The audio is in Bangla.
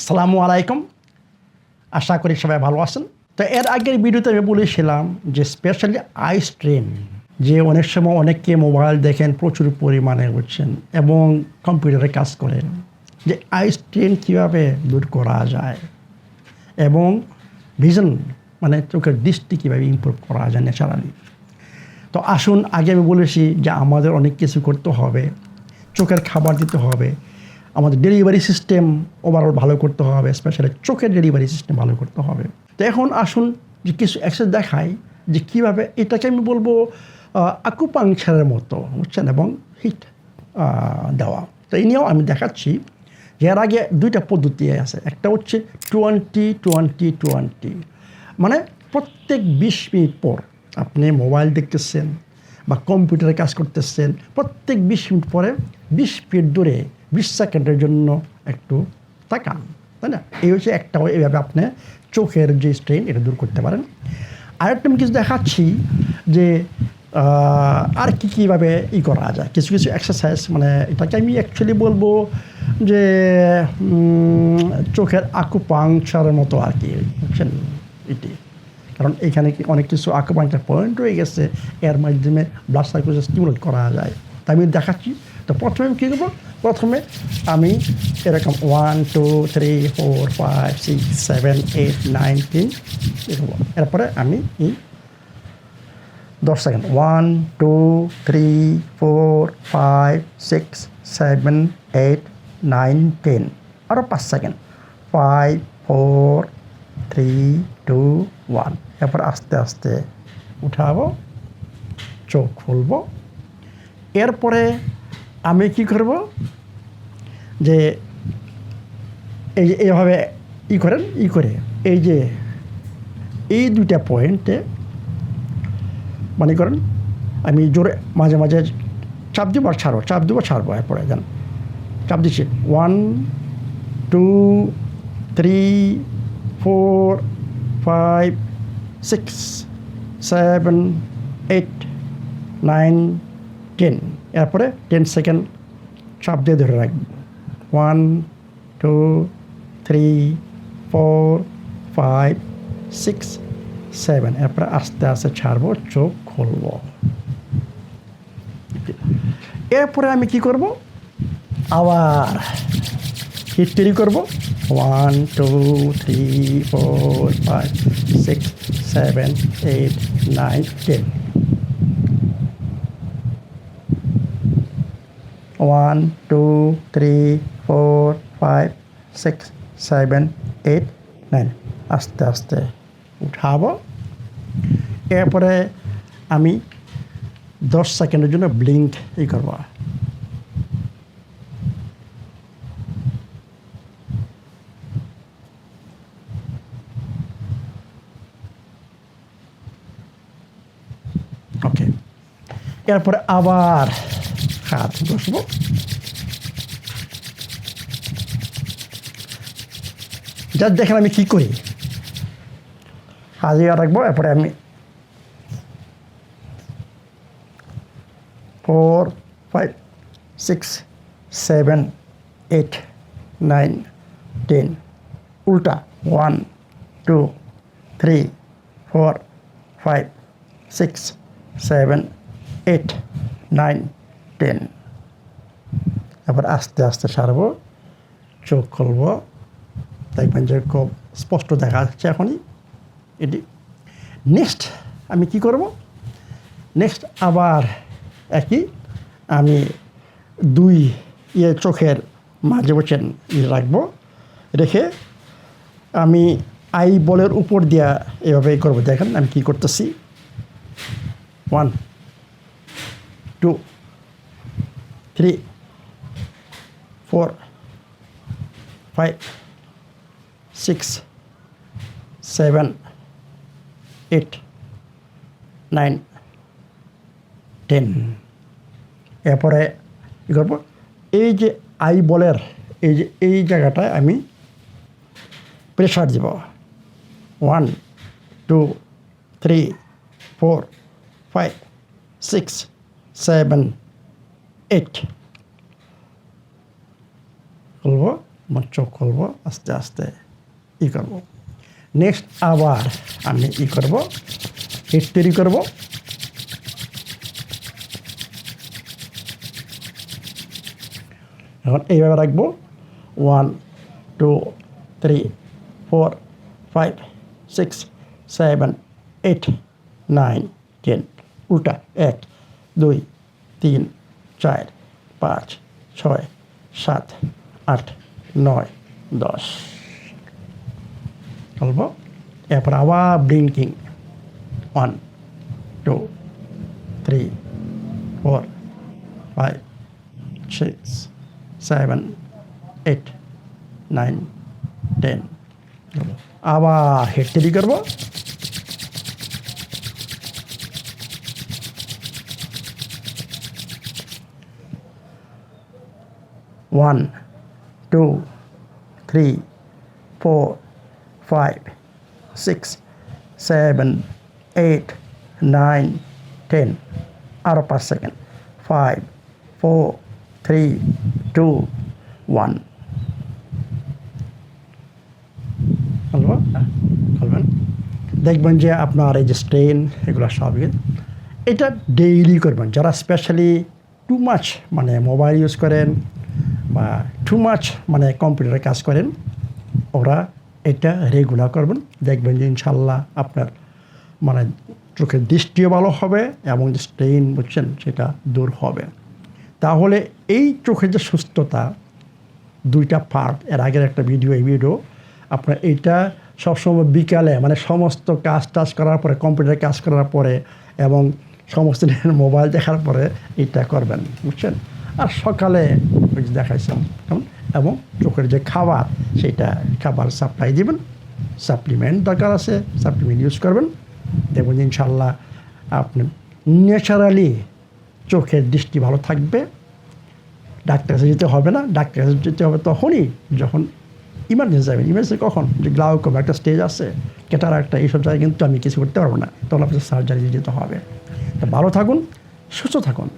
আসসালামু আলাইকুম। আশা করি সবাই ভালো আছেন। তো এর আগের ভিডিওতে আমি বলেছিলাম যে স্পেশালি আই স্ট্রেন, যে অনেক সময় অনেকে মোবাইল দেখেন প্রচুর পরিমাণে বুঝছেন এবং কম্পিউটারে কাজ করেন, যে আই স্ট্রেন কীভাবে দূর করা যায় এবং ভিশন মানে চোখের দৃষ্টি কীভাবে ইমপ্রুভ করা যায় ন্যাচারালি। তো আসুন, আগে আমি বলেছি যে আমাদের অনেক কিছু করতে হবে, চোখের খাবার দিতে হবে, আমাদের ডেলিভারি সিস্টেম ওভারঅল ভালো করতে হবে, স্পেশালি চোখের ডেলিভারি সিস্টেম ভালো করতে হবে। তো এখন আসুন যে কিছু এক্সারসাইজ দেখাই যে কীভাবে এটাকে আমি বলবো আকুপাংচারের মতো বুঝছেন, এবং হিট দেওয়া। তো এই নিয়েও আমি দেখাচ্ছি যে এর আগে দুইটা পদ্ধতি আছে। একটা হচ্ছে 20-20-20, মানে প্রত্যেক 20 মিনিট পর আপনি মোবাইল দেখতেছেন বা কম্পিউটারে কাজ করতেছেন, প্রত্যেক 20 মিনিট পরে 20 মিনিট ধরে 20 সেকেন্ডের জন্য একটু তাকান, তাই না? এই হচ্ছে একটা, এইভাবে আপনি চোখের যে স্ট্রেন এটা দূর করতে পারেন। আরেকটা আমি কিছু দেখাচ্ছি যে আর কীভাবে করা যায়, কিছু কিছু এক্সারসাইজ, মানে এটাকে আমি অ্যাকচুয়ালি বলবো যে চোখের আকুপাংচারের মতো আর কি, বুঝছেন এটি। কারণ এখানে অনেক কিছু আকুপাংচার পয়েন্ট রয়ে গেছে, এর মাধ্যমে ব্লাড সার্কুলেশন স্টিমুলেট করা যায়। তাই আমি দেখাচ্ছি। তো প্রথমে আমি কী করবো, প্রথমে আমি এরকম 1 2 3 4 5 6 7 8 9 10 এরকম। এরপরে আমি 10 সেকেন্ড 1 2 3 4 5 6 7 8 9 10, আরও 5 সেকেন্ড 5 4 3 2 1। এরপর আস্তে আস্তে উঠাবো, চোখ খুলবো। এরপরে আমি কি করব, যে এই যে এইভাবে করে এই যে এই দুইটা পয়েন্টে মনে করেন আমি জোরে মাঝে মাঝে চাপ দিব আর ছাড়বো, চাপ দিব ছাড়বো। এরপরে দেন চাপ দিচ্ছি 1 2 3 4 5 6 7 8 9 10। এরপরে 10 সেকেন্ড চাপ দিয়ে ধরে রাখবো। 1 2 3 4 5 6 7। এরপরে আস্তে আস্তে ছাড়বো, চোখ খুলবো। এরপরে আমি কি করব, আবার হিট তৈরি করবো। 1 2 3 4 5 6 7 8 9 10। 1 2 3 4 5 6 7 8 9। আস্তে আস্তে উঠাবো। এরপরে আমি 10 সেকেন্ডের জন্য ব্লিঙ্ক করব। ওকে, এরপরে আবার হাত বসবো। যা দেখেন আমি কি করি, হাত রাখবো। এরপরে আমি 4 5 6 7 8 9 10। উল্টা 1 2 3 4 5 6 7 8 9 10। এবার আস্তে আস্তে ছাড়বো, চোখ খুলবো। দেখবেন যে খুব স্পষ্ট দেখা যাচ্ছে এখনই এটি। নেক্সট আমি কি করব, নেক্সট আবার একই, আমি দুই চোখের মাঝে বসেন রাখবো, রেখে আমি আই বলের উপর দিয়া এভাবে করবো। দেখেন আমি কি করতেছি। 1 2 3 4 5 6 7 8 9 10। এরপরে কী করবো, এই যে আই বলের এই জায়গাটায় আমি প্রেশার দিব। 1 2 3 4 5 6 7 8 খুলবো, আমার চোখ খুলবো, আস্তে আস্তে ই করবো। নেক্সট আবার আমি ই করবো, হিট তৈরি করবো। এখন এইভাবে রাখবো 1 2 3 4 5 6 7 8 9 10, উল্টা 1 2 3 4 5 6 7 8 9 10 বলবো। এরপর আবার ব্লিঙ্কিং 1 2 3 4 5 6 7 8 9 10, আবার হেড তৈরি করবো। ওয়ান 2 3 4 5 6 7 8 9 10, আরও 5 সেকেন্ড, 5 4 3 2 1। খুলবেন, দেখবেন যে আপনার এই যে স্ট্রেন এগুলো সবই এটা ডেইলি করবেন। যারা স্পেশালি টু মাচ মানে মোবাইল ইউজ করেন বা টু মাচ মানে কম্পিউটারে কাজ করেন, ওরা এটা রেগুলার করবেন। দেখবেন যে ইনশাল্লাহ আপনার মানে চোখের দৃষ্টিও ভালো হবে এবং যে স্ট্রেন বুঝছেন সেটা দূর হবে। তাহলে এই চোখের যে সুস্থতা, দুইটা পার্ট, এর আগের একটা ভিডিও, এই ভিডিও আপনার এইটা সবসময় বিকালে মানে সমস্ত কাজ টাজ করার পরে, কম্পিউটারে কাজ করার পরে এবং সমস্ত মোবাইল দেখার পরে এটা করবেন, বুঝছেন। আর সকালে ওই যে দেখাইছেন কেমন, এবং চোখের যে খাবার সেটা খাবার সাপ্লাই দিবেন। সাপ্লিমেন্ট দরকার আছে, সাপ্লিমেন্ট ইউজ করবেন। দেখবেন যে ইনশাল্লাহ আপনি ন্যাচারালি চোখের দৃষ্টি ভালো থাকবে। ডাক্তার কাছে যেতে হবে না। ডাক্তার কাছে যেতে হবে তখনই যখন ইমার্জেন্সি যাবেন। ইমার্জেন্সি কখন, যে গ্লাউকোমা একটা স্টেজ আছে, ক্যাটারাক্ট, এইসব জায়গায় কিন্তু আমি কিছু করতে পারবো না, তখন আপনার সার্জারি যেতে হবে। তা ভালো থাকুন, সুস্থ থাকুন।